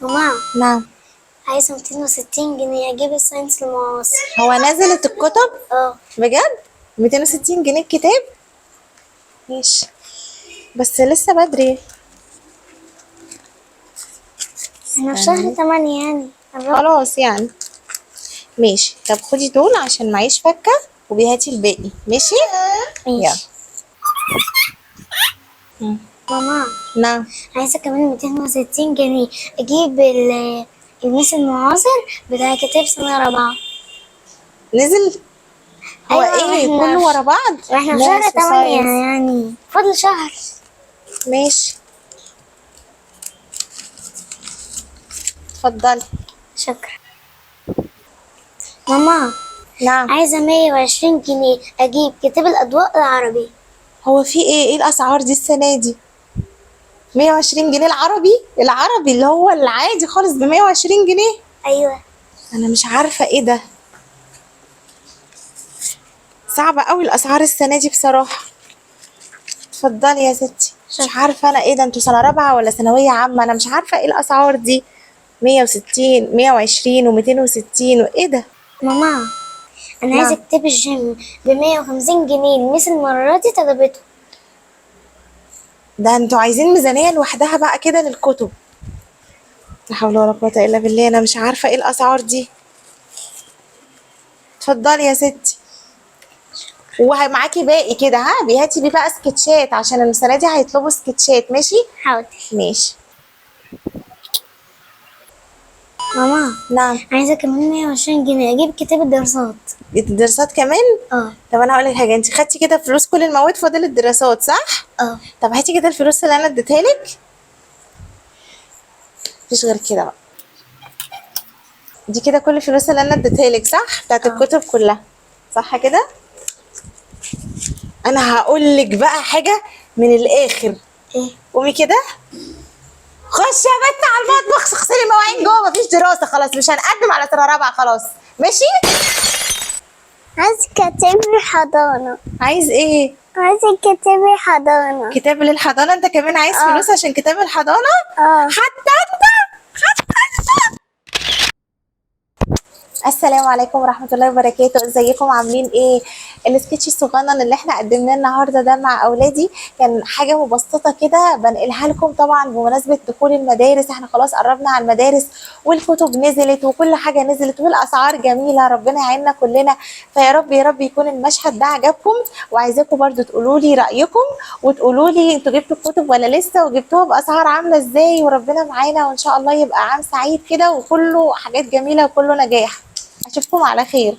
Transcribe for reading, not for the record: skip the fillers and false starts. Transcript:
ماما، نعم. عايزة 260 جنيه أجيب الساينس المعاصر. هو نزلت الكتب بجد 260 جنيه الكتاب؟ ماشي، بس لسه بدري. احنا في شهر 8 يعني قربت. خلاص يعني. ماشي، طب خدي دول عشان معيش فكة وبيهاتي الباقي. ماشي يلا. ماشي. مم. ماما، نعم. عايزة كمان 260 جنيه أجيب الميس المعاصر بتاع كتاب سنة رابعة. نزل؟ هو أيوة، ايه كله ورا بعض؟ واحنا في شهر ماس 8 وساينس. يعني فاضل شهر. ماشي، اتفضلي. شكرا. ماما، نعم. عايزة 120 جنيه أجيب كتاب الأضواء العربي. هو في ايه الاسعار دي السنة دي؟ 120 جنيه العربي اللي هو العادي خالص ب 120 جنيه؟ أيوة. انا مش عارفة ايه ده، صعبة قوي الاسعار السنة دي بصراحة. اتفضلي يا ستي. مش عارفة انا ايه ده، انتوا سنة رابعة ولا ثانوية عامة؟ انا مش عارفة ايه الاسعار دي، 160 120 و260 وايه ده؟ ماما، أنا عايزة نعم. كتاب الجيم ب150 جنيه، الميس المرة دي طلبته. ده انتوا عايزين ميزانية لوحدها بقى كده للكتب. لا حول ولا قوة الا بالله، انا مش عارفة ايه الاسعار دي. اتفضلي يا ستي، ومعاكي باقي كده، ها بيهاتي بيه بقى سكتشات عشان السنة دي هيطلبوا سكتشات. ماشي. حاضر. ماشي. ماما، نعم. عايزة كمان 120 جنيه أجيب كتاب الدراسات. الدراسات كمان؟ طب انا هقول لك حاجة، انت خدتي كده فلوس كل المواد فاضل الدراسات صح؟ طب هاتي كده الفلوس اللي انا اديتها لك. مفيش غير كده بقى، دي كده كل الفلوس اللي انا اديتها لك صح؟ بتاعت الكتب كلها صح كده؟ انا هقول لك بقى حاجة من الاخر. ايه؟ قومي كده، خشي يا بنت على المطبخ اغسلي المواعين جوه، مفيش دراسة خلاص، مش هنقدم على سنة رابعة خلاص. ماشي؟ عايز كتاب الحضانة. عايز ايه؟ عايزة كتاب الحضانة. كتاب للحضانة؟ انت كمان عايز فلوس عشان كتاب الحضانة؟ حتى انت. السلام عليكم ورحمة الله وبركاته، ازيكم عاملين ايه؟ السكتش الصغنن اللي احنا قدمناه النهارده ده مع اولادي كان حاجة مبسطة كده بنقلها لكم طبعا بمناسبة دخول المدارس. احنا خلاص قربنا على المدارس والكتب نزلت وكل حاجة نزلت والاسعار جميلة، ربنا يعيننا كلنا. فيا رب يا رب يكون المشهد ده عجبكم، وعايزاكم برضو تقولوا لي رأيكم وتقولوا لي انتوا جبتوا الكتب ولا لسه، وجبتوها باسعار عاملة ازاي، وربنا معانا وان شاء الله يبقى عام سعيد كده وكله حاجات جميلة وكله نجاح. اشوفكم على خير.